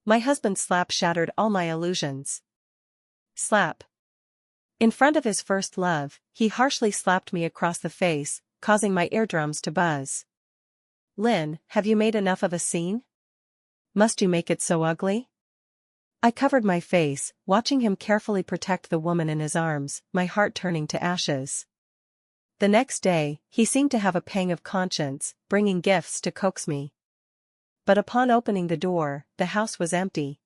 My husband's slap shattered all my illusions. Slap. In front of his first love, he harshly slapped me across the face, causing my eardrums to buzz. Lynn, have you made enough of a scene? Must you make it so ugly? I covered my face, watching him carefully protect the woman in his arms, my heart turning to ashes. The next day, he seemed to have a pang of conscience, bringing gifts to coax me. But upon opening the door, the house was empty.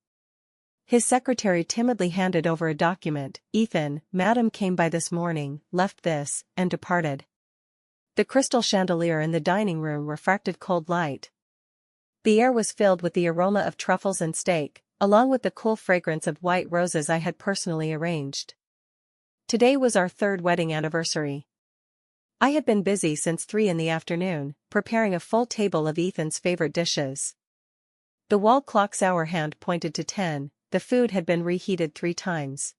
His secretary timidly handed over a document. Ethan, Madam came by this morning, left this, and departed. The crystal chandelier in the dining room refracted cold light. The air was filled with the aroma of truffles and steak, along with the cool fragrance of white roses I had personally arranged. Today was our third wedding anniversary. I had been busy since 3 in the afternoon, preparing a full table of Ethan's favorite dishes. The wall clock's hour hand pointed to 10, the food had been reheated 3 times.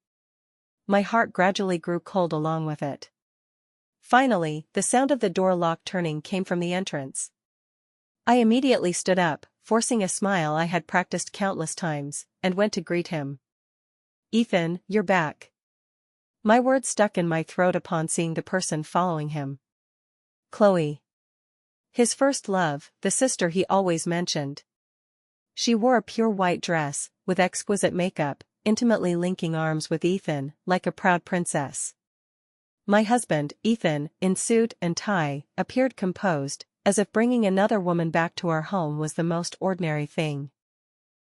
My heart gradually grew cold along with it. Finally, the sound of the door lock turning came from the entrance. I immediately stood up, forcing a smile I had practiced countless times, and went to greet him. Ethan, you're back. My words stuck in my throat upon seeing the person following him. Chloe. His first love, the sister he always mentioned. She wore a pure white dress, with exquisite makeup, intimately linking arms with Ethan, like a proud princess. My husband, Ethan, in suit and tie, appeared composed, as if bringing another woman back to our home was the most ordinary thing.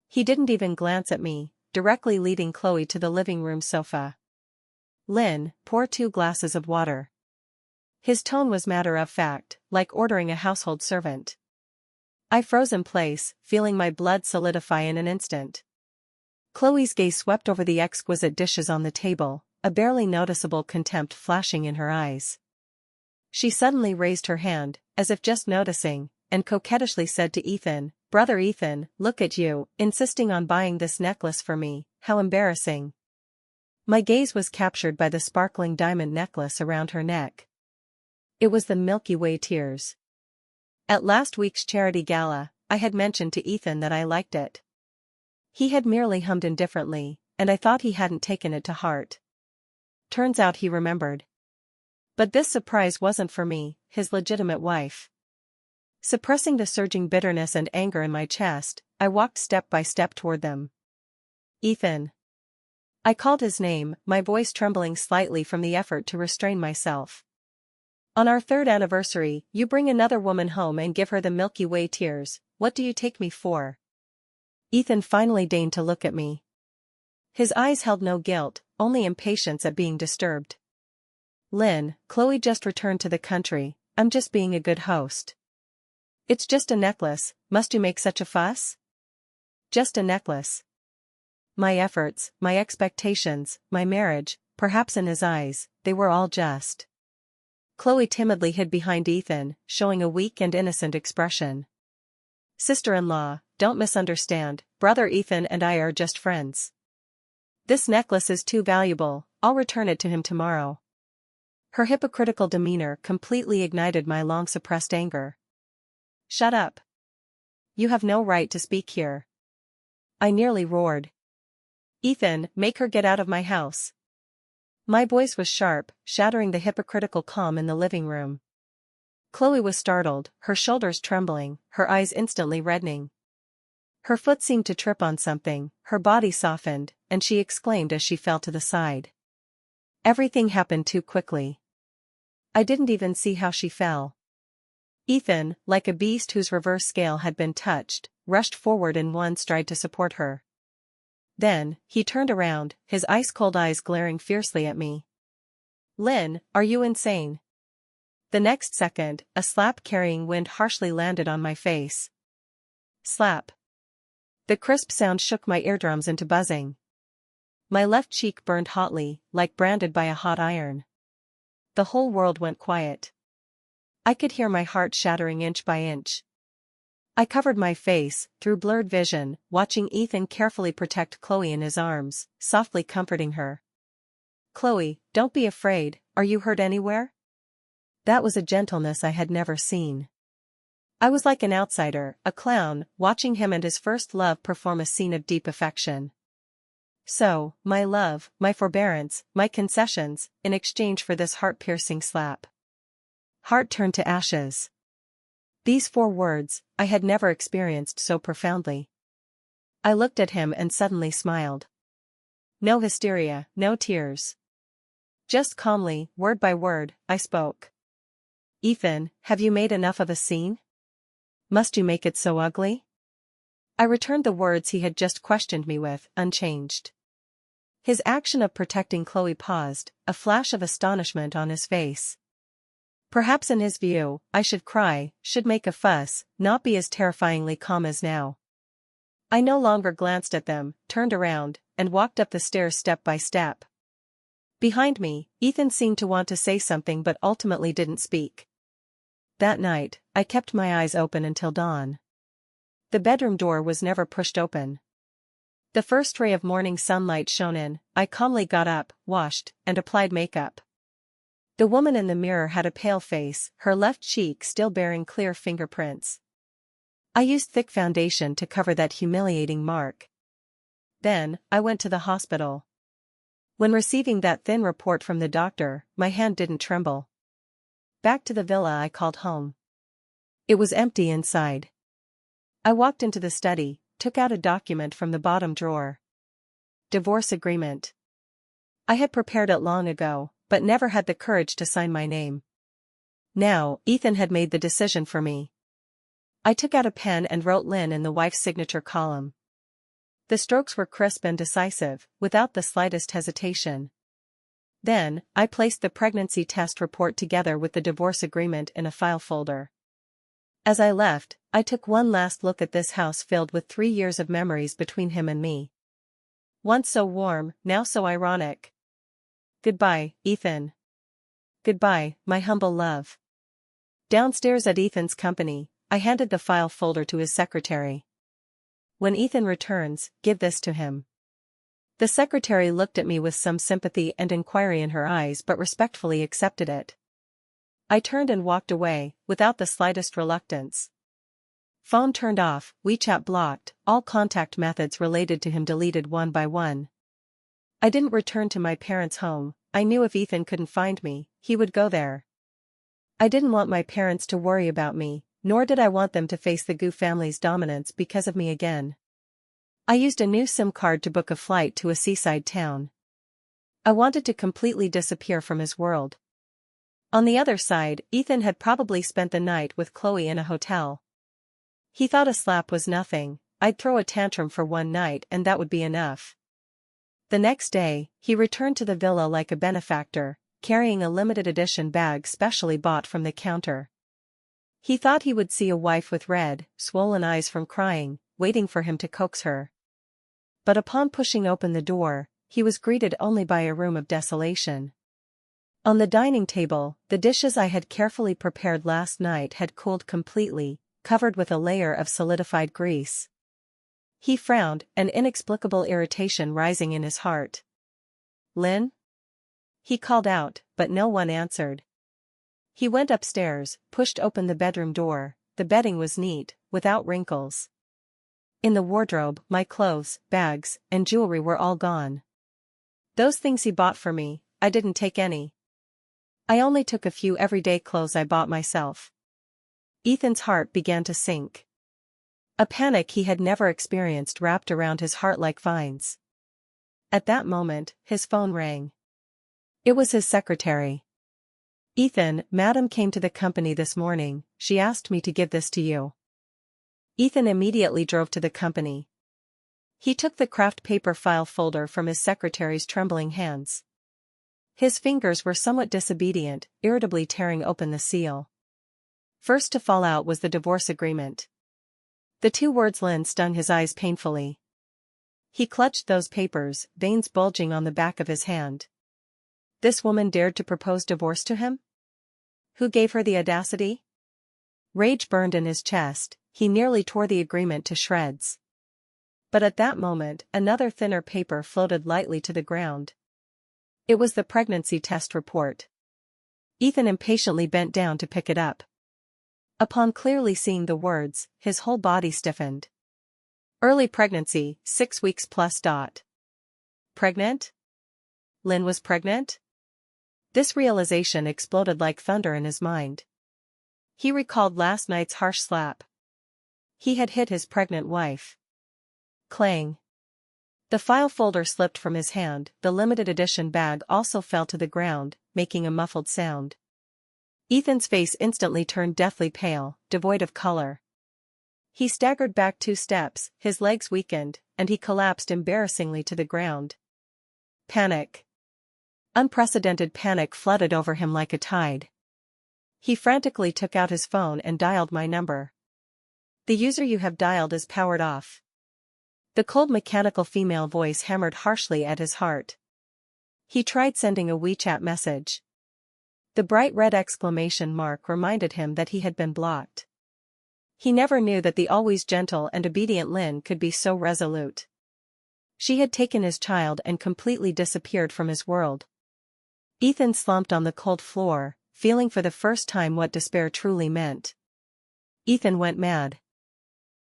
He didn't even glance at me, directly leading Chloe to the living room sofa. Lynn, pour 2 glasses of water. His tone was matter-of-fact, like ordering a household servant. I froze in place, feeling my blood solidify in an instant. Chloe's gaze swept over the exquisite dishes on the table, a barely noticeable contempt flashing in her eyes. She suddenly raised her hand, as if just noticing, and coquettishly said to Ethan, "Brother Ethan, look at you, insisting on buying this necklace for me, how embarrassing." My gaze was captured by the sparkling diamond necklace around her neck. It was the Milky Way tears. At last week's charity gala, I had mentioned to Ethan that I liked it. He had merely hummed indifferently, and I thought he hadn't taken it to heart. Turns out he remembered. But this surprise wasn't for me, his legitimate wife. Suppressing the surging bitterness and anger in my chest, I walked step by step toward them. Ethan. I called his name, my voice trembling slightly from the effort to restrain myself. On our 3rd anniversary, you bring another woman home and give her the Milky Way tears. What do you take me for? Ethan finally deigned to look at me. His eyes held no guilt, only impatience at being disturbed. Lynn, Chloe just returned to the country, I'm just being a good host. It's just a necklace, must you make such a fuss? Just a necklace. My efforts, my expectations, my marriage, perhaps in his eyes, they were all just. Chloe timidly hid behind Ethan, showing a weak and innocent expression. Sister-in-law, don't misunderstand, brother Ethan and I are just friends. This necklace is too valuable, I'll return it to him tomorrow. Her hypocritical demeanor completely ignited my long-suppressed anger. Shut up. You have no right to speak here. I nearly roared. Ethan, make her get out of my house. My voice was sharp, shattering the hypocritical calm in the living room. Chloe was startled, her shoulders trembling, her eyes instantly reddening. Her foot seemed to trip on something, her body softened, and she exclaimed as she fell to the side. Everything happened too quickly. I didn't even see how she fell. Ethan, like a beast whose reverse scale had been touched, rushed forward in one stride to support her. Then, he turned around, his ice-cold eyes glaring fiercely at me. Lynn, are you insane? The next second, a slap-carrying wind harshly landed on my face. Slap. The crisp sound shook my eardrums into buzzing. My left cheek burned hotly, like branded by a hot iron. The whole world went quiet. I could hear my heart shattering inch by inch. I covered my face, through blurred vision, watching Ethan carefully protect Chloe in his arms, softly comforting her. Chloe, don't be afraid, are you hurt anywhere? That was a gentleness I had never seen. I was like an outsider, a clown, watching him and his first love perform a scene of deep affection. So, my love, my forbearance, my concessions, in exchange for this heart-piercing slap. Heart turned to ashes. These 4 words, I had never experienced so profoundly. I looked at him and suddenly smiled. No hysteria, no tears. Just calmly, word by word, I spoke. Ethan, have you made enough of a scene? Must you make it so ugly? I returned the words he had just questioned me with, unchanged. His action of protecting Chloe paused, a flash of astonishment on his face. Perhaps in his view, I should cry, should make a fuss, not be as terrifyingly calm as now. I no longer glanced at them, turned around, and walked up the stairs step by step. Behind me, Ethan seemed to want to say something but ultimately didn't speak. That night, I kept my eyes open until dawn. The bedroom door was never pushed open. The first ray of morning sunlight shone in, I calmly got up, washed, and applied makeup. The woman in the mirror had a pale face, her left cheek still bearing clear fingerprints. I used thick foundation to cover that humiliating mark. Then, I went to the hospital. When receiving that thin report from the doctor, my hand didn't tremble. Back to the villa I called home. It was empty inside. I walked into the study, took out a document from the bottom drawer. Divorce agreement. I had prepared it long ago, but never had the courage to sign my name. Now, Ethan had made the decision for me. I took out a pen and wrote Lynn in the wife's signature column. The strokes were crisp and decisive, without the slightest hesitation. Then, I placed the pregnancy test report together with the divorce agreement in a file folder. As I left, I took one last look at this house filled with 3 years of memories between him and me. Once so warm, now so ironic. Goodbye, Ethan. Goodbye, my humble love. Downstairs at Ethan's company, I handed the file folder to his secretary. When Ethan returns, give this to him. The secretary looked at me with some sympathy and inquiry in her eyes but respectfully accepted it. I turned and walked away, without the slightest reluctance. Phone turned off, WeChat blocked, all contact methods related to him deleted one by one. I didn't return to my parents' home. I knew if Ethan couldn't find me, he would go there. I didn't want my parents to worry about me, nor did I want them to face the Gu family's dominance because of me again. I used a new SIM card to book a flight to a seaside town. I wanted to completely disappear from his world. On the other side, Ethan had probably spent the night with Chloe in a hotel. He thought a slap was nothing, I'd throw a tantrum for one night and that would be enough. The next day, he returned to the villa like a benefactor, carrying a limited edition bag specially bought from the counter. He thought he would see a wife with red, swollen eyes from crying, waiting for him to coax her. But upon pushing open the door, he was greeted only by a room of desolation. On the dining table, the dishes I had carefully prepared last night had cooled completely, covered with a layer of solidified grease. He frowned, an inexplicable irritation rising in his heart. "Lynn?" He called out, but no one answered. He went upstairs, pushed open the bedroom door. The bedding was neat, without wrinkles. In the wardrobe, my clothes, bags, and jewelry were all gone. Those things he bought for me, I didn't take any. I only took a few everyday clothes I bought myself. Ethan's heart began to sink. A panic he had never experienced wrapped around his heart like vines. At that moment, his phone rang. It was his secretary. "Ethan, Madam came to the company this morning. She asked me to give this to you." Ethan immediately drove to the company. He took the craft paper file folder from his secretary's trembling hands. His fingers were somewhat disobedient, irritably tearing open the seal. First to fall out was the divorce agreement. The 2 words Lynn stung his eyes painfully. He clutched those papers, veins bulging on the back of his hand. This woman dared to propose divorce to him? Who gave her the audacity? Rage burned in his chest, he nearly tore the agreement to shreds. But at that moment, another thinner paper floated lightly to the ground. It was the pregnancy test report. Ethan impatiently bent down to pick it up. Upon clearly seeing the words, his whole body stiffened. Early pregnancy, 6 weeks plus. Pregnant? Lynn was pregnant? This realization exploded like thunder in his mind. He recalled last night's harsh slap. He had hit his pregnant wife. Clang. The file folder slipped from his hand, the limited edition bag also fell to the ground, making a muffled sound. Ethan's face instantly turned deathly pale, devoid of color. He staggered back 2 steps, his legs weakened, and he collapsed embarrassingly to the ground. Panic. Unprecedented panic flooded over him like a tide. He frantically took out his phone and dialed my number. The user you have dialed is powered off. The cold mechanical female voice hammered harshly at his heart. He tried sending a WeChat message. The bright red exclamation mark reminded him that he had been blocked. He never knew that the always gentle and obedient Lynn could be so resolute. She had taken his child and completely disappeared from his world. Ethan slumped on the cold floor, feeling for the first time what despair truly meant. Ethan went mad.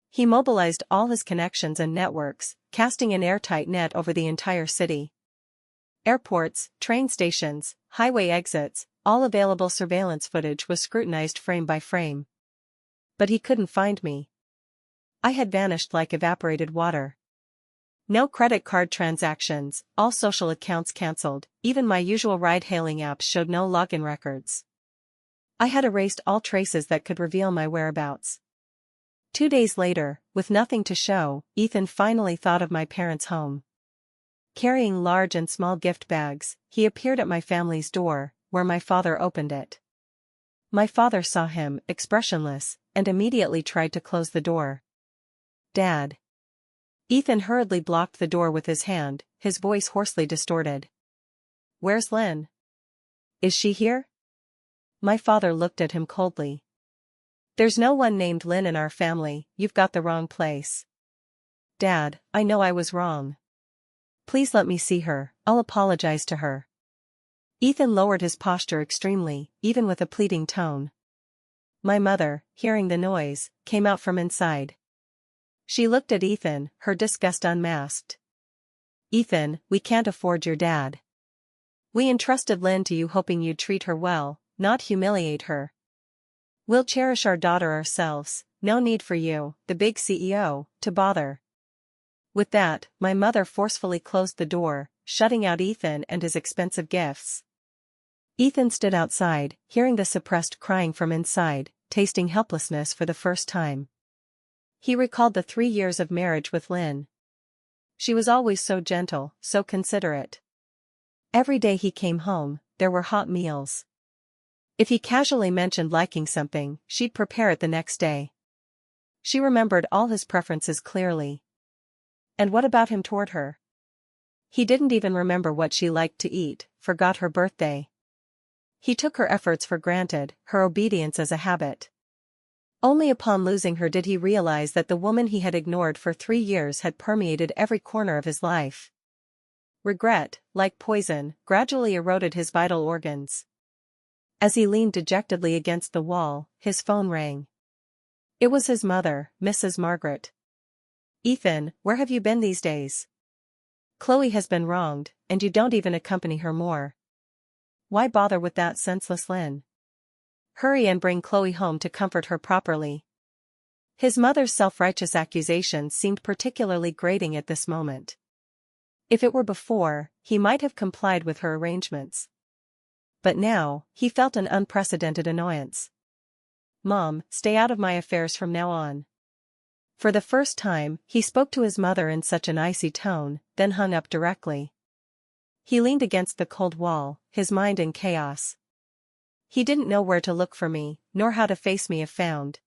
He mobilized all his connections and networks, casting an airtight net over the entire city. Airports, train stations, highway exits, all available surveillance footage was scrutinized frame by frame. But he couldn't find me. I had vanished like evaporated water. No credit card transactions, all social accounts cancelled, even my usual ride-hailing apps showed no login records. I had erased all traces that could reveal my whereabouts. 2 days later, with nothing to show, Ethan finally thought of my parents' home. Carrying large and small gift bags, he appeared at my family's door, where my father opened it. My father saw him, expressionless, and immediately tried to close the door. Dad. Ethan hurriedly blocked the door with his hand, his voice hoarsely distorted. Where's Lynn? Is she here? My father looked at him coldly. There's no one named Lynn in our family, you've got the wrong place. Dad, I know I was wrong. Please let me see her, I'll apologize to her. Ethan lowered his posture extremely, even with a pleading tone. My mother, hearing the noise, came out from inside. She looked at Ethan, her disgust unmasked. Ethan, we can't afford your dad. We entrusted Lynn to you hoping you'd treat her well, not humiliate her. We'll cherish our daughter ourselves, no need for you, the big CEO, to bother. With that, my mother forcefully closed the door, shutting out Ethan and his expensive gifts. Ethan stood outside, hearing the suppressed crying from inside, tasting helplessness for the first time. He recalled the 3 years of marriage with Lynn. She was always so gentle, so considerate. Every day he came home, there were hot meals. If he casually mentioned liking something, she'd prepare it the next day. She remembered all his preferences clearly. And what about him toward her? He didn't even remember what she liked to eat, forgot her birthday. He took her efforts for granted, her obedience as a habit. Only upon losing her did he realize that the woman he had ignored for 3 years had permeated every corner of his life. Regret, like poison, gradually eroded his vital organs. As he leaned dejectedly against the wall, his phone rang. It was his mother, Mrs. Margaret. Ethan, where have you been these days? Chloe has been wronged, and you don't even accompany her more. Why bother with that senseless Lynn? Hurry and bring Chloe home to comfort her properly. His mother's self-righteous accusations seemed particularly grating at this moment. If it were before, he might have complied with her arrangements. But now, he felt an unprecedented annoyance. Mom, stay out of my affairs from now on. For the first time, he spoke to his mother in such an icy tone, then hung up directly. He leaned against the cold wall, his mind in chaos. He didn't know where to look for me, nor how to face me if found.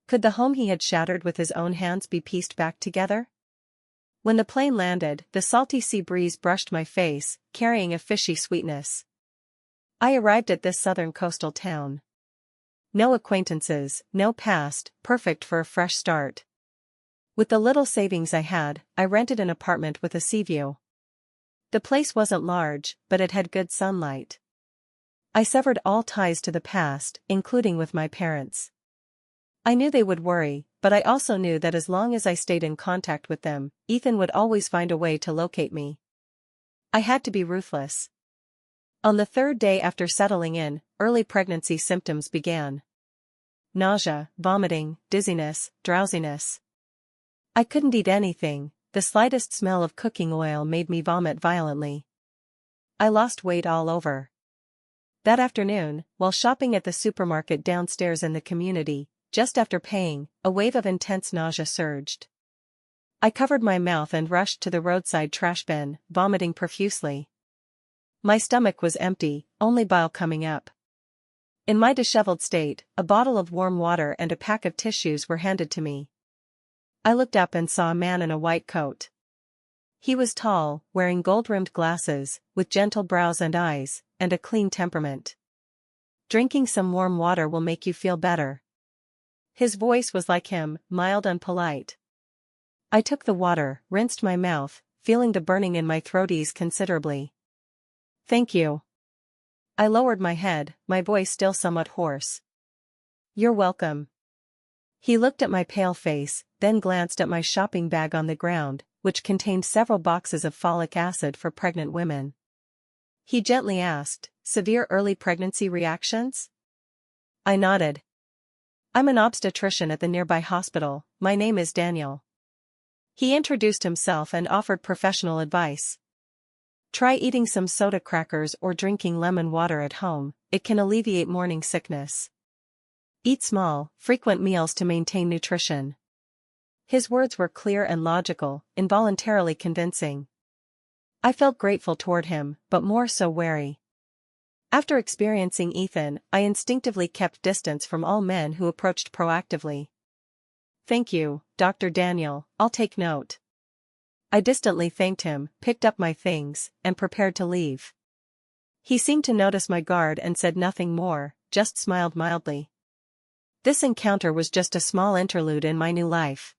Could the home he had shattered with his own hands be pieced back together? When the plane landed, the salty sea breeze brushed my face, carrying a fishy sweetness. I arrived at this southern coastal town. No acquaintances, no past, perfect for a fresh start. With the little savings I had, I rented an apartment with a sea view. The place wasn't large, but it had good sunlight. I severed all ties to the past, including with my parents. I knew they would worry, but I also knew that as long as I stayed in contact with them, Ethan would always find a way to locate me. I had to be ruthless. On the third day after settling in, early pregnancy symptoms began. Nausea, vomiting, dizziness, drowsiness. I couldn't eat anything, the slightest smell of cooking oil made me vomit violently. I lost weight all over. That afternoon, while shopping at the supermarket downstairs in the community, just after paying, a wave of intense nausea surged. I covered my mouth and rushed to the roadside trash bin, vomiting profusely. My stomach was empty, only bile coming up. In my disheveled state, a bottle of warm water and a pack of tissues were handed to me. I looked up and saw a man in a white coat. He was tall, wearing gold-rimmed glasses, with gentle brows and eyes, and a clean temperament. "Drinking some warm water will make you feel better." His voice was like him, mild and polite. I took the water, rinsed my mouth, feeling the burning in my throat ease considerably. "Thank you." I lowered my head, my voice still somewhat hoarse. "You're welcome." He looked at my pale face, then glanced at my shopping bag on the ground, which contained several boxes of folic acid for pregnant women. He gently asked, "Severe early pregnancy reactions?" I nodded. "I'm an obstetrician at the nearby hospital, my name is Daniel." He introduced himself and offered professional advice. "Try eating some soda crackers or drinking lemon water at home, it can alleviate morning sickness. Eat small, frequent meals to maintain nutrition." His words were clear and logical, involuntarily convincing. I felt grateful toward him, but more so wary. After experiencing Ethan, I instinctively kept distance from all men who approached proactively. "Thank you, Dr. Daniel, I'll take note." I distantly thanked him, picked up my things, and prepared to leave. He seemed to notice my guard and said nothing more, just smiled mildly. This encounter was just a small interlude in my new life.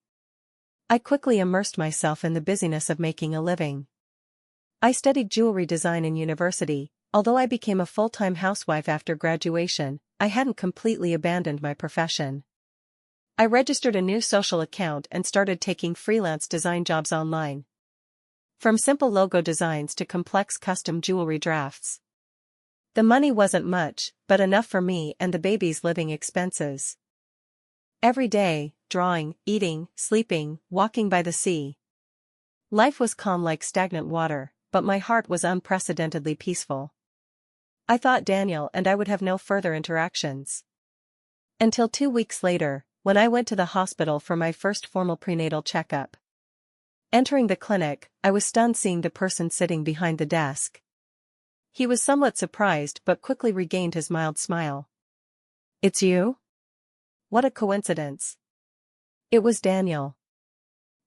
I quickly immersed myself in the busyness of making a living. I studied jewelry design in university. Although I became a full-time housewife after graduation, I hadn't completely abandoned my profession. I registered a new social account and started taking freelance design jobs online. From simple logo designs to complex custom jewelry drafts. The money wasn't much, but enough for me and the baby's living expenses. Every day, drawing, eating, sleeping, walking by the sea. Life was calm like stagnant water, but my heart was unprecedentedly peaceful. I thought Daniel and I would have no further interactions. Until 2 weeks later, when I went to the hospital for my first formal prenatal checkup. Entering the clinic, I was stunned seeing the person sitting behind the desk. He was somewhat surprised but quickly regained his mild smile. "It's you? What a coincidence." It was Daniel.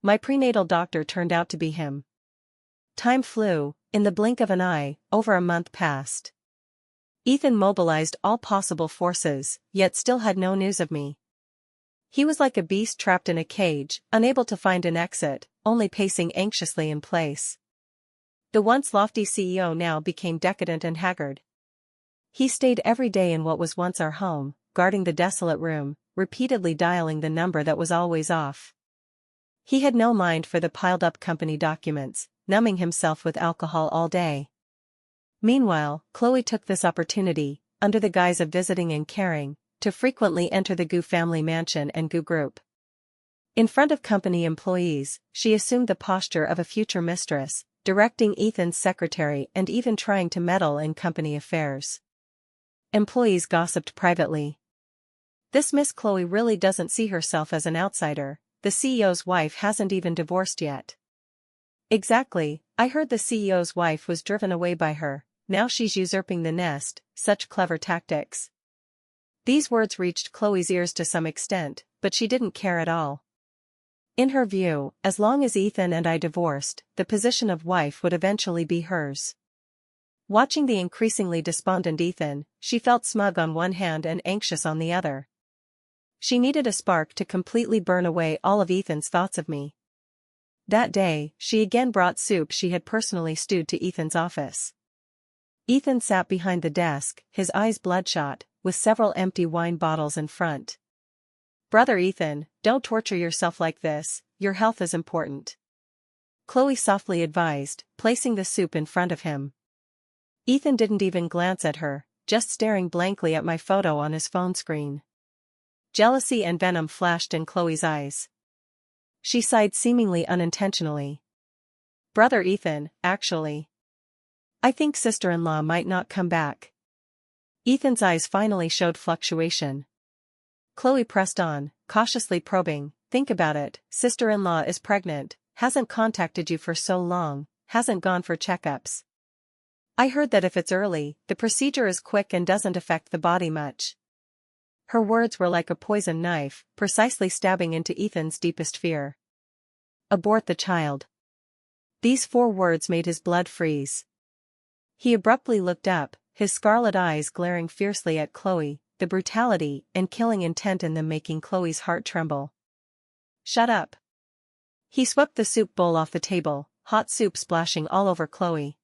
My prenatal doctor turned out to be him. Time flew, in the blink of an eye, over a month passed. Ethan mobilized all possible forces, yet still had no news of me. He was like a beast trapped in a cage, unable to find an exit, only pacing anxiously in place. The once lofty CEO now became decadent and haggard. He stayed every day in what was once our home, guarding the desolate room, repeatedly dialing the number that was always off. He had no mind for the piled-up company documents, numbing himself with alcohol all day. Meanwhile, Chloe took this opportunity, under the guise of visiting and caring, to frequently enter the Gu family mansion and Gu group. In front of company employees, she assumed the posture of a future mistress, directing Ethan's secretary and even trying to meddle in company affairs. Employees gossiped privately. "This Miss Chloe really doesn't see herself as an outsider, the CEO's wife hasn't even divorced yet." "Exactly, I heard the CEO's wife was driven away by her. Now she's usurping the nest, such clever tactics." These words reached Chloe's ears to some extent, but she didn't care at all. In her view, as long as Ethan and I divorced, the position of wife would eventually be hers. Watching the increasingly despondent Ethan, she felt smug on one hand and anxious on the other. She needed a spark to completely burn away all of Ethan's thoughts of me. That day, she again brought soup she had personally stewed to Ethan's office. Ethan sat behind the desk, his eyes bloodshot, with several empty wine bottles in front. Brother Ethan, don't torture yourself like this, your health is important. Chloe softly advised, placing the soup in front of him. Ethan didn't even glance at her, just staring blankly at my photo on his phone screen. Jealousy and venom flashed in Chloe's eyes. She sighed seemingly unintentionally. Brother Ethan, actually. I think sister-in-law might not come back. Ethan's eyes finally showed fluctuation. Chloe pressed on, cautiously probing, think about it, sister-in-law is pregnant, hasn't contacted you for so long, hasn't gone for checkups. I heard that if it's early, the procedure is quick and doesn't affect the body much. Her words were like a poison knife, precisely stabbing into Ethan's deepest fear. Abort the child. These 4 words made his blood freeze. He abruptly looked up, his scarlet eyes glaring fiercely at Chloe, the brutality and killing intent in them making Chloe's heart tremble. Shut up. He swept the soup bowl off the table, hot soup splashing all over Chloe.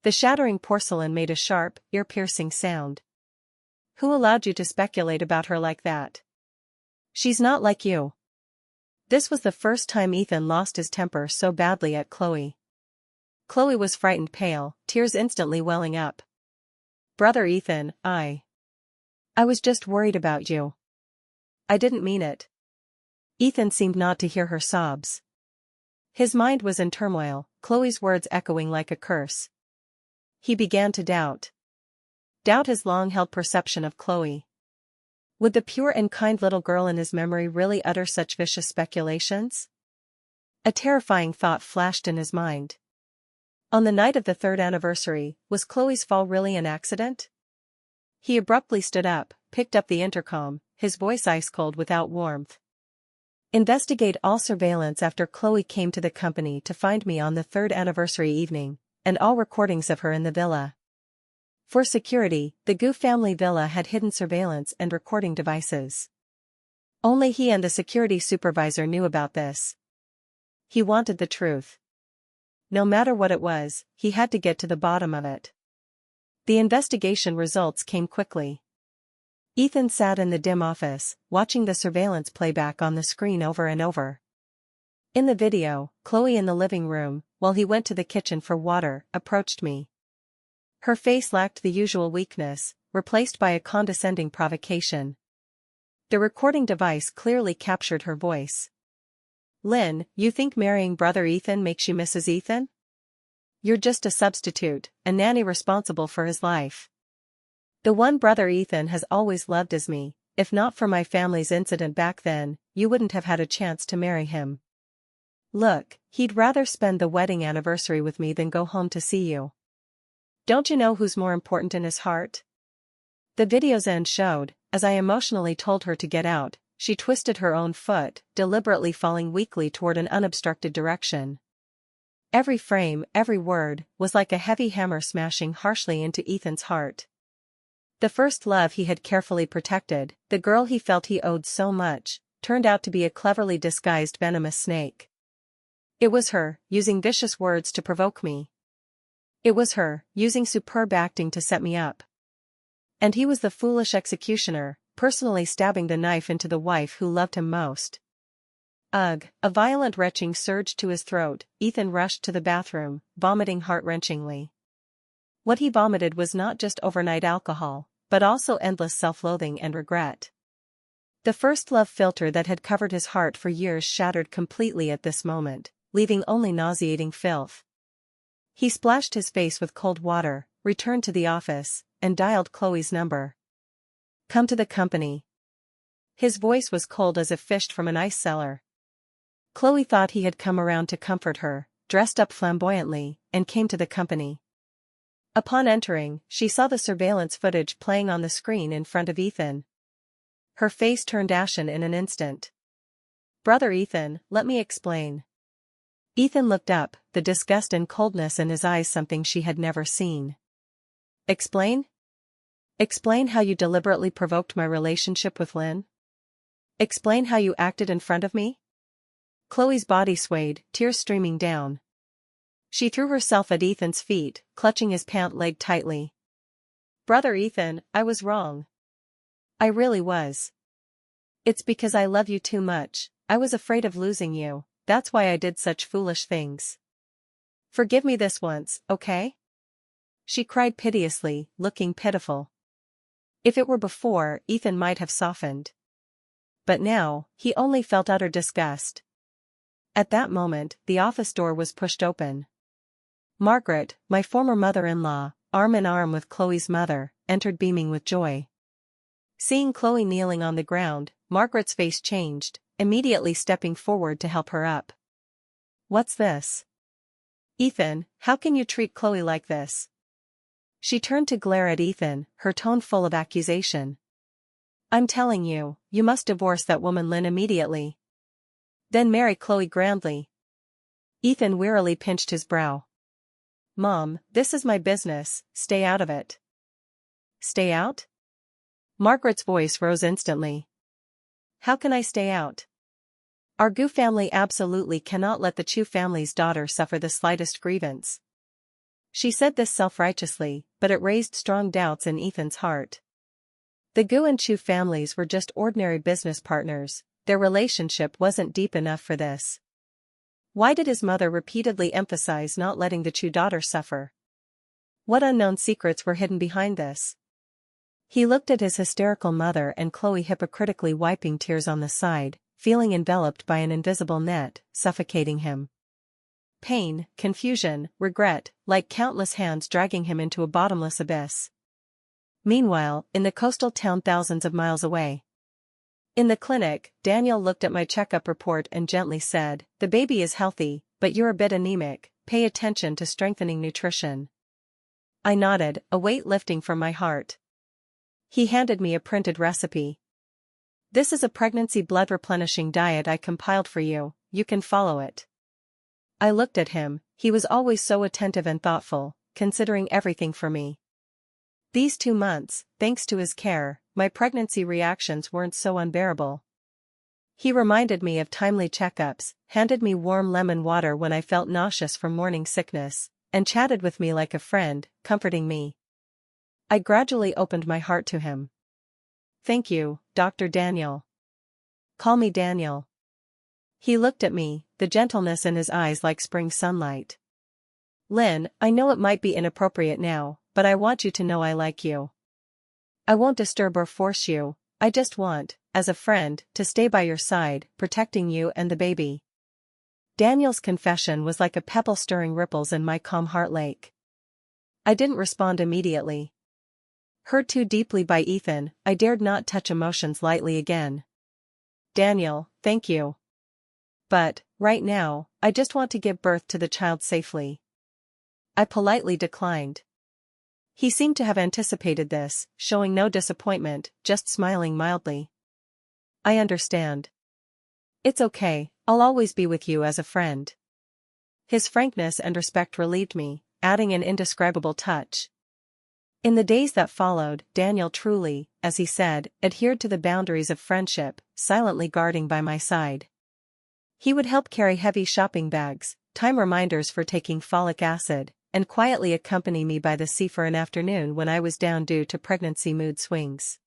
The shattering porcelain made a sharp, ear-piercing sound. Who allowed you to speculate about her like that? She's not like you. This was the first time Ethan lost his temper so badly at Chloe. Chloe was frightened pale, tears instantly welling up. Brother Ethan, I was just worried about you. I didn't mean it. Ethan seemed not to hear her sobs. His mind was in turmoil, Chloe's words echoing like a curse. He began to doubt. Doubt his long-held perception of Chloe. Would the pure and kind little girl in his memory really utter such vicious speculations? A terrifying thought flashed in his mind. On the night of the 3rd anniversary, was Chloe's fall really an accident? He abruptly stood up, picked up the intercom, his voice ice-cold without warmth. Investigate all surveillance after Chloe came to the company to find me on the 3rd anniversary evening, and all recordings of her in the villa. For security, the Gu family villa had hidden surveillance and recording devices. Only he and the security supervisor knew about this. He wanted the truth. No matter what it was, he had to get to the bottom of it. The investigation results came quickly. Ethan sat in the dim office, watching the surveillance playback on the screen over and over. In the video, Chloe in the living room, while he went to the kitchen for water, approached me. Her face lacked the usual weakness, replaced by a condescending provocation. The recording device clearly captured her voice. Lynn, you think marrying brother Ethan makes you Mrs. Ethan? You're just a substitute, a nanny responsible for his life. The one brother Ethan has always loved is me. If not for my family's incident back then, you wouldn't have had a chance to marry him. Look, he'd rather spend the wedding anniversary with me than go home to see you. Don't you know who's more important in his heart? The video's end showed, as I emotionally told her to get out, she twisted her own foot, deliberately falling weakly toward an unobstructed direction. Every frame, every word, was like a heavy hammer smashing harshly into Ethan's heart. The first love he had carefully protected, the girl he felt he owed so much, turned out to be a cleverly disguised venomous snake. It was her, using vicious words to provoke me. It was her, using superb acting to set me up. And he was the foolish executioner, personally stabbing the knife into the wife who loved him most. Ugh, a violent retching surged to his throat. Ethan rushed to the bathroom, vomiting heart-wrenchingly. What he vomited was not just overnight alcohol, but also endless self-loathing and regret. The first love filter that had covered his heart for years shattered completely at this moment, leaving only nauseating filth. He splashed his face with cold water, returned to the office, and dialed Chloe's number. Come to the company. His voice was cold as if fished from an ice cellar. Chloe thought he had come around to comfort her, dressed up flamboyantly, and came to the company. Upon entering, she saw the surveillance footage playing on the screen in front of Ethan. Her face turned ashen in an instant. Brother Ethan, let me explain. Ethan looked up, the disgust and coldness in his eyes something she had never seen. Explain? Explain how you deliberately provoked my relationship with Lynn? Explain how you acted in front of me? Chloe's body swayed, tears streaming down. She threw herself at Ethan's feet, clutching his pant leg tightly. Brother Ethan, I was wrong. I really was. It's because I love you too much. I was afraid of losing you, that's why I did such foolish things. Forgive me this once, okay? She cried piteously, looking pitiful. If it were before, Ethan might have softened. But now, he only felt utter disgust. At that moment, the office door was pushed open. Margaret, my former mother-in-law, arm in arm with Chloe's mother, entered beaming with joy. Seeing Chloe kneeling on the ground, Margaret's face changed, immediately stepping forward to help her up. What's this? Ethan, how can you treat Chloe like this? She turned to glare at Ethan, her tone full of accusation. I'm telling you, you must divorce that woman Lynn immediately. Then marry Chloe grandly. Ethan wearily pinched his brow. Mom, this is my business, stay out of it. Stay out? Margaret's voice rose instantly. How can I stay out? Our Gu family absolutely cannot let the Chu family's daughter suffer the slightest grievance. She said this self-righteously, but it raised strong doubts in Ethan's heart. The Gu and Chu families were just ordinary business partners, their relationship wasn't deep enough for this. Why did his mother repeatedly emphasize not letting the Chu daughter suffer? What unknown secrets were hidden behind this? He looked at his hysterical mother and Chloe hypocritically wiping tears on the side, feeling enveloped by an invisible net, suffocating him. Pain, confusion, regret, like countless hands dragging him into a bottomless abyss. Meanwhile, in the coastal town thousands of miles away. In the clinic, Daniel looked at my checkup report and gently said, the baby is healthy, but you're a bit anemic, pay attention to strengthening nutrition. I nodded, a weight lifting from my heart. He handed me a printed recipe. This is a pregnancy blood replenishing diet I compiled for you, you can follow it. I looked at him, he was always so attentive and thoughtful, considering everything for me. These 2 months, thanks to his care, my pregnancy reactions weren't so unbearable. He reminded me of timely checkups, handed me warm lemon water when I felt nauseous from morning sickness, and chatted with me like a friend, comforting me. I gradually opened my heart to him. Thank you, Dr. Daniel. Call me Daniel. He looked at me, the gentleness in his eyes like spring sunlight. Lynn, I know it might be inappropriate now, but I want you to know I like you. I won't disturb or force you, I just want, as a friend, to stay by your side, protecting you and the baby. Daniel's confession was like a pebble stirring ripples in my calm heart lake. I didn't respond immediately. Hurt too deeply by Ethan, I dared not touch emotions lightly again. Daniel, thank you. But, right now, I just want to give birth to the child safely. I politely declined. He seemed to have anticipated this, showing no disappointment, just smiling mildly. I understand. It's okay, I'll always be with you as a friend. His frankness and respect relieved me, adding an indescribable touch. In the days that followed, Daniel truly, as he said, adhered to the boundaries of friendship, silently guarding by my side. He would help carry heavy shopping bags, time reminders for taking folic acid, and quietly accompany me by the sea for an afternoon when I was down due to pregnancy mood swings.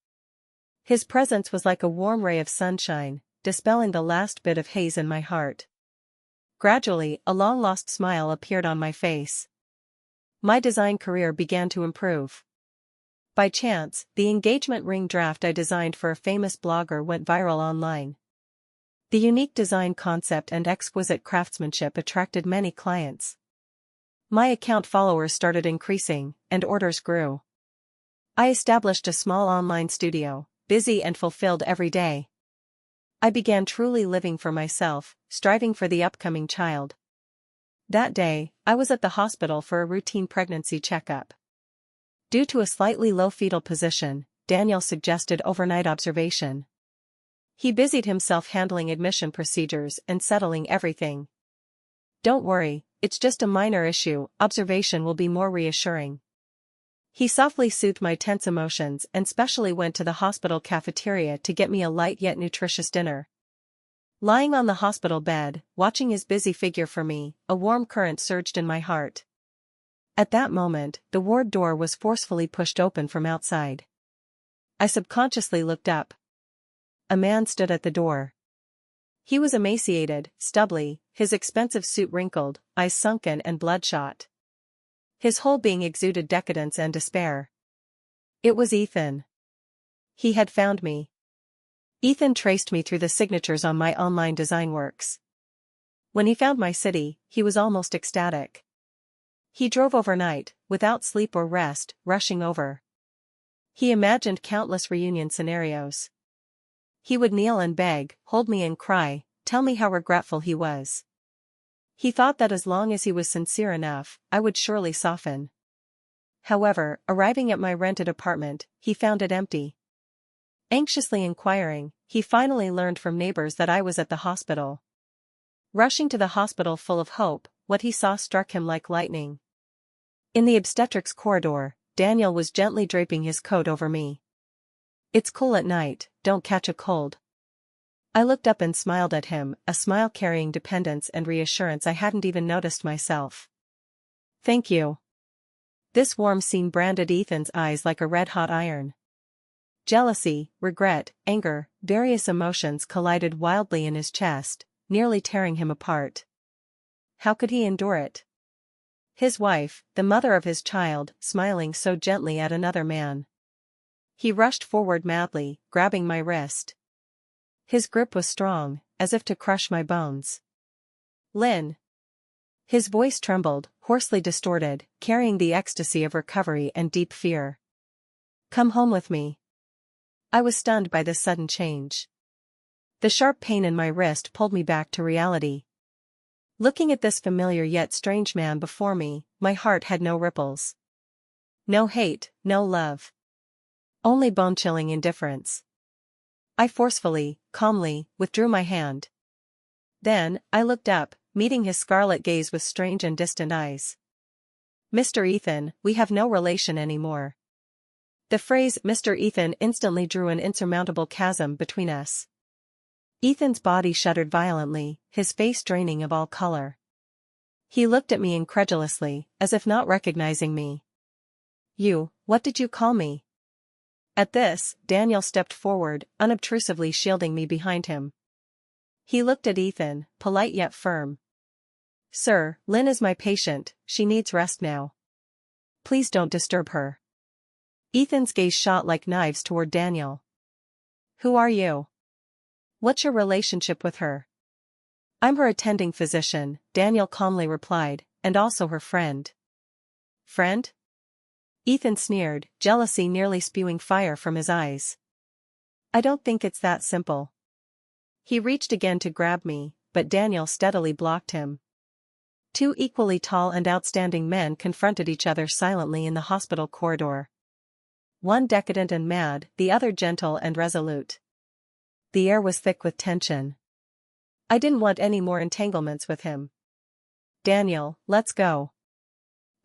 His presence was like a warm ray of sunshine, dispelling the last bit of haze in my heart. Gradually, a long-lost smile appeared on my face. My design career began to improve. By chance, the engagement ring draft I designed for a famous blogger went viral online. The unique design concept and exquisite craftsmanship attracted many clients. My account followers started increasing, and orders grew. I established a small online studio, busy and fulfilled every day. I began truly living for myself, striving for the upcoming child. That day, I was at the hospital for a routine pregnancy checkup. Due to a slightly low fetal position, Daniel suggested overnight observation. He busied himself handling admission procedures and settling everything. Don't worry, it's just a minor issue, observation will be more reassuring. He softly soothed my tense emotions and specially went to the hospital cafeteria to get me a light yet nutritious dinner. Lying on the hospital bed, watching his busy figure for me, a warm current surged in my heart. At that moment, the ward door was forcefully pushed open from outside. I subconsciously looked up. A man stood at the door. He was emaciated, stubbly, his expensive suit wrinkled, eyes sunken and bloodshot. His whole being exuded decadence and despair. It was Ethan. He had found me. Ethan traced me through the signatures on my online design works. When he found my city, he was almost ecstatic. He drove overnight, without sleep or rest, rushing over. He imagined countless reunion scenarios. He would kneel and beg, hold me and cry, tell me how regretful he was. He thought that as long as he was sincere enough, I would surely soften. However, arriving at my rented apartment, he found it empty. Anxiously inquiring, he finally learned from neighbors that I was at the hospital. Rushing to the hospital full of hope, what he saw struck him like lightning. In the obstetrics corridor, Daniel was gently draping his coat over me. "It's cool at night, don't catch a cold." I looked up and smiled at him, a smile carrying dependence and reassurance I hadn't even noticed myself. "Thank you." This warm scene branded Ethan's eyes like a red-hot iron. Jealousy, regret, anger, various emotions collided wildly in his chest, nearly tearing him apart. How could he endure it? His wife, the mother of his child, smiling so gently at another man. He rushed forward madly, grabbing my wrist. His grip was strong, as if to crush my bones. "Lynn." His voice trembled, hoarsely distorted, carrying the ecstasy of recovery and deep fear. "Come home with me." I was stunned by this sudden change. The sharp pain in my wrist pulled me back to reality. Looking at this familiar yet strange man before me, my heart had no ripples. No hate, no love. Only bone-chilling indifference. I forcefully, calmly, withdrew my hand. Then, I looked up, meeting his scarlet gaze with strange and distant eyes. "Mr. Ethan, we have no relation anymore." The phrase "Mr. Ethan" instantly drew an insurmountable chasm between us. Ethan's body shuddered violently, his face draining of all color. He looked at me incredulously, as if not recognizing me. What did you call me?" At this, Daniel stepped forward, unobtrusively shielding me behind him. He looked at Ethan, polite yet firm. "Sir, Lynn is my patient, she needs rest now. Please don't disturb her." Ethan's gaze shot like knives toward Daniel. "Who are you? What's your relationship with her?" "I'm her attending physician," Daniel calmly replied, "and also her friend." "Friend?" Ethan sneered, jealousy nearly spewing fire from his eyes. "I don't think it's that simple." He reached again to grab me, but Daniel steadily blocked him. Two equally tall and outstanding men confronted each other silently in the hospital corridor. One decadent and mad, the other gentle and resolute. The air was thick with tension. I didn't want any more entanglements with him. "Daniel, let's go."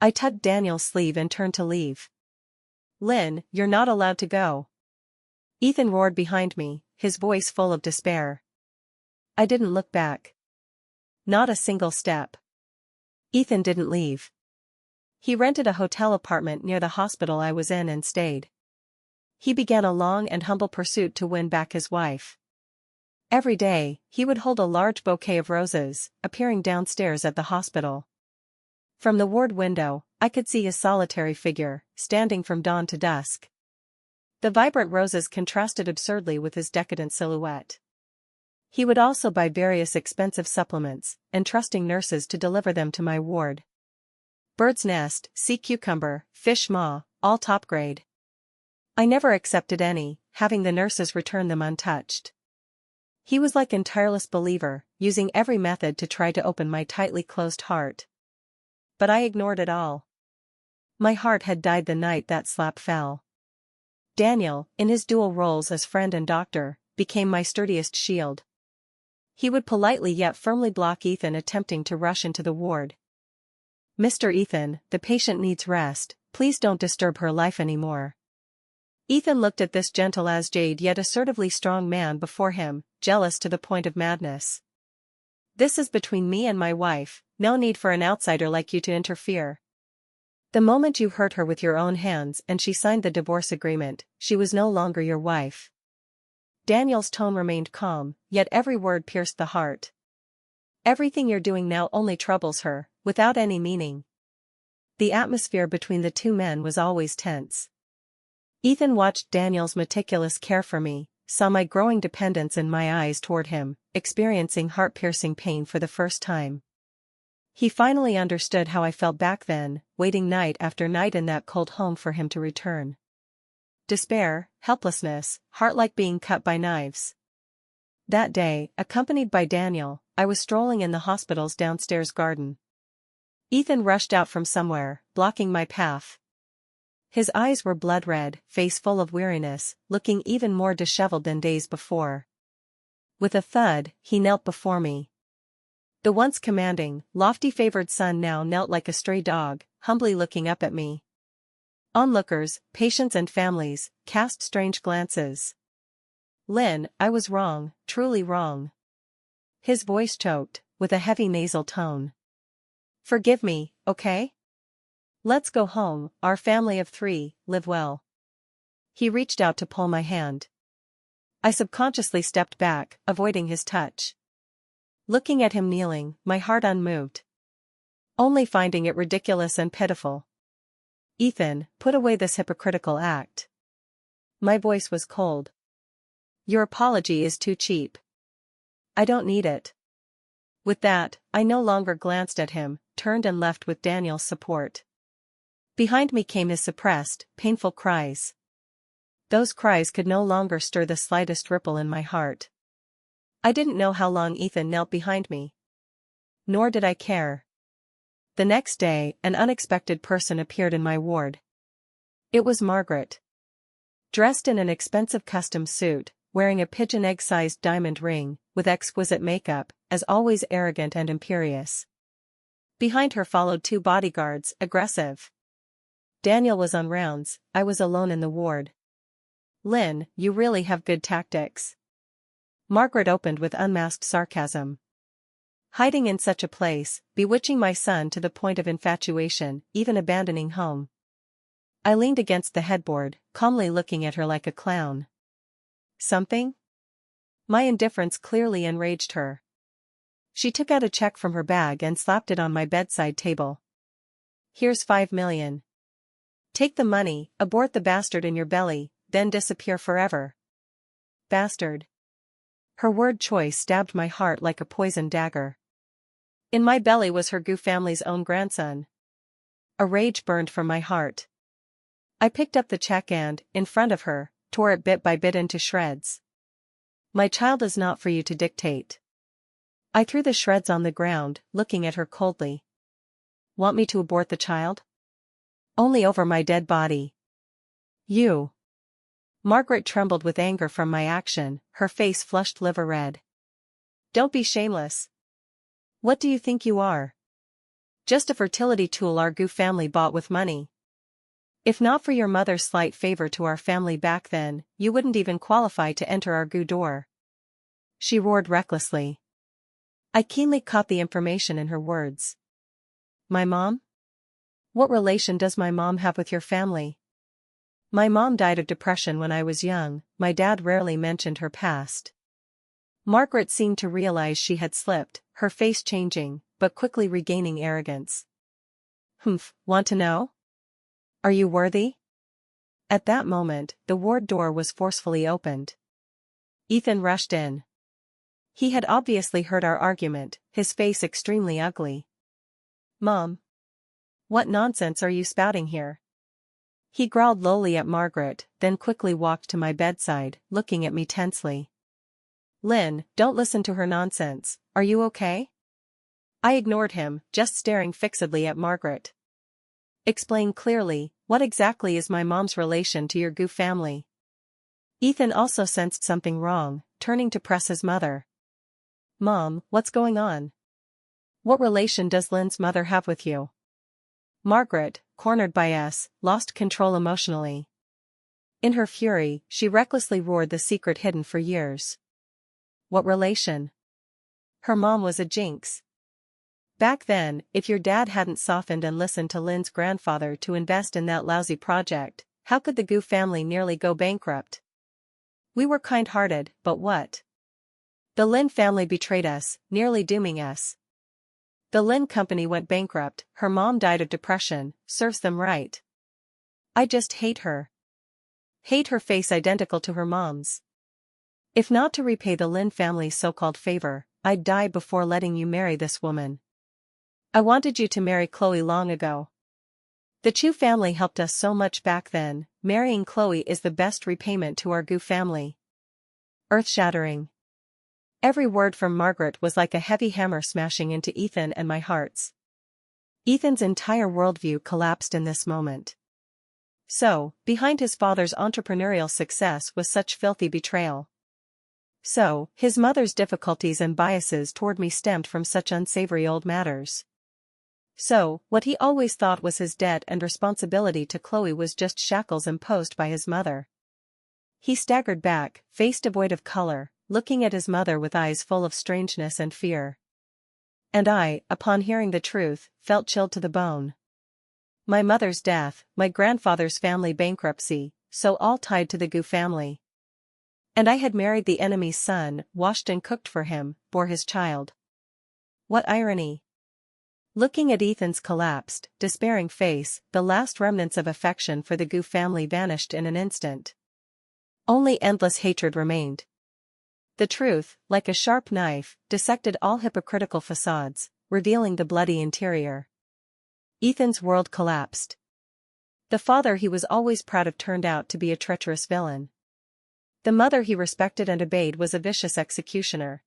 I tugged Daniel's sleeve and turned to leave. "Lynn, you're not allowed to go." Ethan roared behind me, his voice full of despair. I didn't look back. Not a single step. Ethan didn't leave. He rented a hotel apartment near the hospital I was in and stayed. He began a long and humble pursuit to win back his wife. Every day, he would hold a large bouquet of roses, appearing downstairs at the hospital. From the ward window, I could see his solitary figure, standing from dawn to dusk. The vibrant roses contrasted absurdly with his decadent silhouette. He would also buy various expensive supplements, entrusting nurses to deliver them to my ward. Bird's nest, sea cucumber, fish maw, all top grade. I never accepted any, having the nurses return them untouched. He was like a tireless believer, using every method to try to open my tightly closed heart. But I ignored it all. My heart had died the night that slap fell. Daniel, in his dual roles as friend and doctor, became my sturdiest shield. He would politely yet firmly block Ethan attempting to rush into the ward. "Mr. Ethan, the patient needs rest, please don't disturb her life anymore." Ethan looked at this gentle as jade yet assertively strong man before him, jealous to the point of madness. "This is between me and my wife, no need for an outsider like you to interfere. The moment you hurt her with your own hands and she signed the divorce agreement, she was no longer your wife." Daniel's tone remained calm, yet every word pierced the heart. Everything you're doing now only troubles her, without any meaning. The atmosphere between the two men was always tense. Ethan watched Daniel's meticulous care for me, saw my growing dependence in my eyes toward him, experiencing heart-piercing pain for the first time. He finally understood how I felt back then, waiting night after night in that cold home for him to return. Despair, helplessness, heart like being cut by knives. That day, accompanied by Daniel, I was strolling in the hospital's downstairs garden. Ethan rushed out from somewhere, blocking my path. His eyes were blood red, face full of weariness, looking even more disheveled than days before. With a thud, he knelt before me. The once commanding, lofty favored son now knelt like a stray dog, humbly looking up at me. Onlookers, patients and families, cast strange glances. Lynn, I was wrong, truly wrong. His voice choked, with a heavy nasal tone. Forgive me, okay? Let's go home, our family of 3, live well. He reached out to pull my hand. I subconsciously stepped back, avoiding his touch. Looking at him kneeling, my heart unmoved. Only finding it ridiculous and pitiful. Ethan, put away this hypocritical act. My voice was cold. Your apology is too cheap. I don't need it. With that, I no longer glanced at him, turned and left with Daniel's support. Behind me came his suppressed, painful cries. Those cries could no longer stir the slightest ripple in my heart. I didn't know how long Ethan knelt behind me. Nor did I care. The next day, an unexpected person appeared in my ward. It was Margaret. Dressed in an expensive custom suit, wearing a pigeon egg-sized diamond ring, with exquisite makeup, as always arrogant and imperious. Behind her followed 2 bodyguards, aggressive. Daniel was on rounds, I was alone in the ward. Lynn, you really have good tactics. Margaret opened with unmasked sarcasm. Hiding in such a place, bewitching my son to the point of infatuation, even abandoning home. I leaned against the headboard, calmly looking at her like a clown. Something? My indifference clearly enraged her. She took out a check from her bag and slapped it on my bedside table. Here's 5 million. Take the money, abort the bastard in your belly, then disappear forever. Bastard. Her word choice stabbed my heart like a poisoned dagger. In my belly was her Gu family's own grandson. A rage burned from my heart. I picked up the check and, in front of her, tore it bit by bit into shreds. My child is not for you to dictate. I threw the shreds on the ground, looking at her coldly. Want me to abort the child? Only over my dead body. You. Margaret trembled with anger from my action, her face flushed liver red. Don't be shameless. What do you think you are? Just a fertility tool our Gu family bought with money. If not for your mother's slight favor to our family back then, you wouldn't even qualify to enter our Gu door. She roared recklessly. I keenly caught the information in her words. My mom? What relation does my mom have with your family? My mom died of depression when I was young, my dad rarely mentioned her past. Margaret seemed to realize she had slipped, her face changing, but quickly regaining arrogance. Humph, want to know? Are you worthy? At that moment, the ward door was forcefully opened. Ethan rushed in. He had obviously heard our argument, his face extremely ugly. Mom. What nonsense are you spouting here? He growled lowly at Margaret, then quickly walked to my bedside, looking at me tensely. Lynn, don't listen to her nonsense, are you okay? I ignored him, just staring fixedly at Margaret. Explain clearly, what exactly is my mom's relation to your Gu family? Ethan also sensed something wrong, turning to press his mother. Mom, what's going on? What relation does Lynn's mother have with you? Margaret, cornered by us, lost control emotionally. In her fury, she recklessly roared the secret hidden for years. What relation? Her mom was a jinx. Back then, if your dad hadn't softened and listened to Lynn's grandfather to invest in that lousy project, how could the Gu family nearly go bankrupt? We were kind-hearted, but what? The Lin family betrayed us, nearly dooming us. The Lin company went bankrupt, her mom died of depression, serves them right. I just hate her. Hate her face identical to her mom's. If not to repay the Lin family's so-called favor, I'd die before letting you marry this woman. I wanted you to marry Chloe long ago. The Chu family helped us so much back then, marrying Chloe is the best repayment to our Gu family. Earth-shattering. Every word from Margaret was like a heavy hammer smashing into Ethan and my hearts. Ethan's entire worldview collapsed in this moment. So, behind his father's entrepreneurial success was such filthy betrayal. So, his mother's difficulties and biases toward me stemmed from such unsavory old matters. So, what he always thought was his debt and responsibility to Chloe was just shackles imposed by his mother. He staggered back, face devoid of color, looking at his mother with eyes full of strangeness and fear. And I, upon hearing the truth, felt chilled to the bone. My mother's death, my grandfather's family bankruptcy, so all tied to the Gu family. And I had married the enemy's son, washed and cooked for him, bore his child. What irony! Looking at Ethan's collapsed, despairing face, the last remnants of affection for the Gu family vanished in an instant. Only endless hatred remained. The truth, like a sharp knife, dissected all hypocritical facades, revealing the bloody interior. Ethan's world collapsed. The father he was always proud of turned out to be a treacherous villain. The mother he respected and obeyed was a vicious executioner.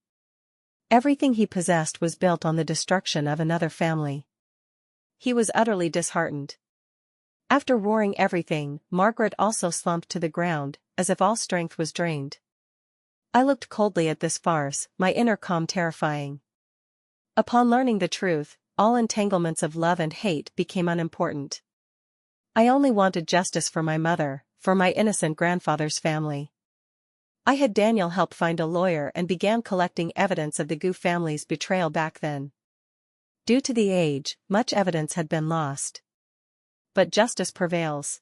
Everything he possessed was built on the destruction of another family. He was utterly disheartened. After roaring everything, Margaret also slumped to the ground, as if all strength was drained. I looked coldly at this farce, my inner calm terrifying. Upon learning the truth, all entanglements of love and hate became unimportant. I only wanted justice for my mother, for my innocent grandfather's family. I had Daniel help find a lawyer and began collecting evidence of the Gu family's betrayal back then. Due to the age, much evidence had been lost. But justice prevails.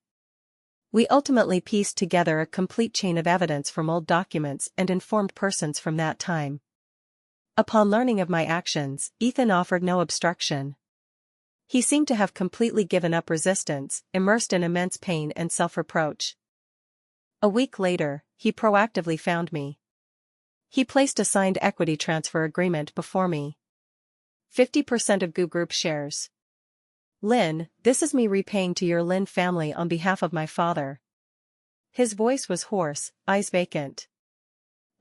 We ultimately pieced together a complete chain of evidence from old documents and informed persons from that time. Upon learning of my actions, Ethan offered no obstruction. He seemed to have completely given up resistance, immersed in immense pain and self-reproach. A week later, he proactively found me. He placed a signed equity transfer agreement before me. 50% of Gu Group shares. Lin, this is me repaying to your Lin family on behalf of my father. His voice was hoarse, eyes vacant.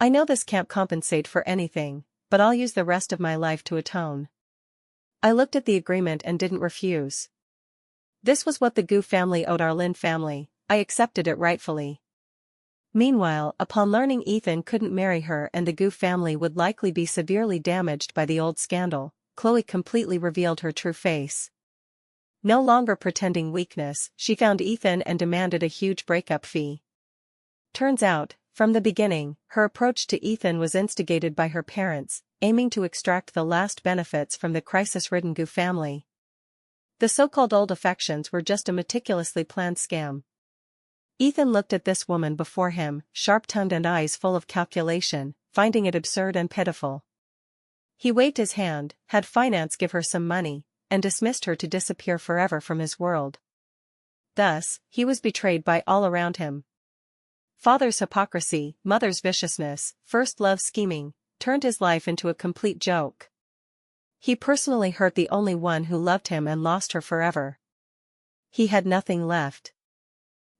I know this can't compensate for anything, but I'll use the rest of my life to atone. I looked at the agreement and didn't refuse. This was what the Gu family owed our Lin family, I accepted it rightfully. Meanwhile, upon learning Ethan couldn't marry her and the Gu family would likely be severely damaged by the old scandal, Chloe completely revealed her true face. No longer pretending weakness, she found Ethan and demanded a huge breakup fee. Turns out, from the beginning, her approach to Ethan was instigated by her parents, aiming to extract the last benefits from the crisis-ridden Gu family. The so-called old affections were just a meticulously planned scam. Ethan looked at this woman before him, sharp-tongued and eyes full of calculation, finding it absurd and pitiful. He waved his hand, had finance give her some money, and dismissed her to disappear forever from his world. Thus, he was betrayed by all around him. Father's hypocrisy, mother's viciousness, first love scheming, turned his life into a complete joke. He personally hurt the only one who loved him and lost her forever. He had nothing left.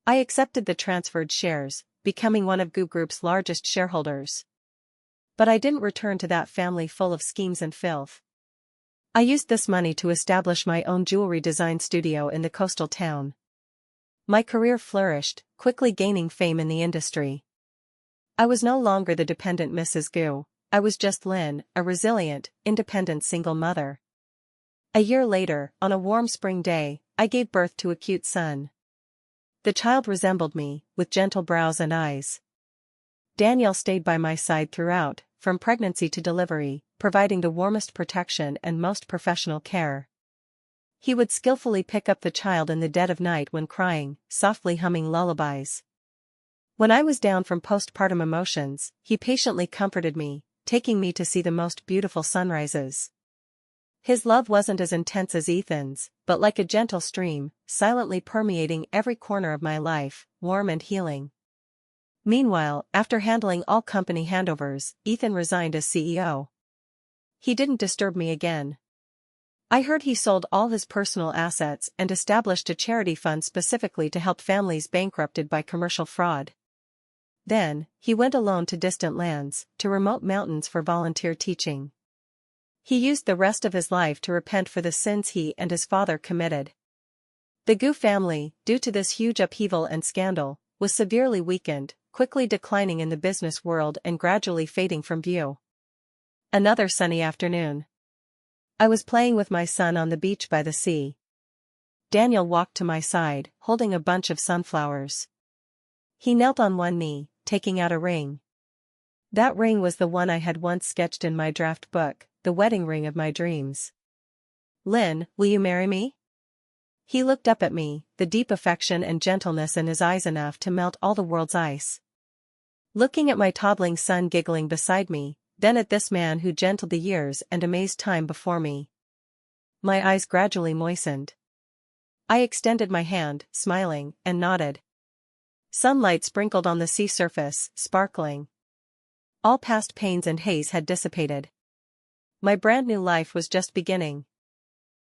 I accepted the transferred shares, becoming one of Gu Group's largest shareholders. But I didn't return to that family full of schemes and filth. I used this money to establish my own jewelry design studio in the coastal town. My career flourished, quickly gaining fame in the industry. I was no longer the dependent Mrs. Gu, I was just Lin, a resilient, independent single mother. A year later, on a warm spring day, I gave birth to a cute son. The child resembled me, with gentle brows and eyes. Daniel stayed by my side throughout, from pregnancy to delivery, providing the warmest protection and most professional care. He would skillfully pick up the child in the dead of night when crying, softly humming lullabies. When I was down from postpartum emotions, he patiently comforted me, taking me to see the most beautiful sunrises. His love wasn't as intense as Ethan's, but like a gentle stream, silently permeating every corner of my life, warm and healing. Meanwhile, after handling all company handovers, Ethan resigned as CEO. He didn't disturb me again. I heard he sold all his personal assets and established a charity fund specifically to help families bankrupted by commercial fraud. Then, he went alone to distant lands, to remote mountains for volunteer teaching. He used the rest of his life to repent for the sins he and his father committed. The Gu family, due to this huge upheaval and scandal, was severely weakened, quickly declining in the business world and gradually fading from view. Another sunny afternoon. I was playing with my son on the beach by the sea. Daniel walked to my side, holding a bunch of sunflowers. He knelt on one knee, taking out a ring. That ring was the one I had once sketched in my draft book, the wedding ring of my dreams. "Lynn, will you marry me?" He looked up at me, the deep affection and gentleness in his eyes enough to melt all the world's ice. Looking at my toddling son giggling beside me, then at this man who gentled the years and amazed time before me. My eyes gradually moistened. I extended my hand, smiling, and nodded. Sunlight sprinkled on the sea surface, sparkling. All past pains and haze had dissipated. My brand new life was just beginning,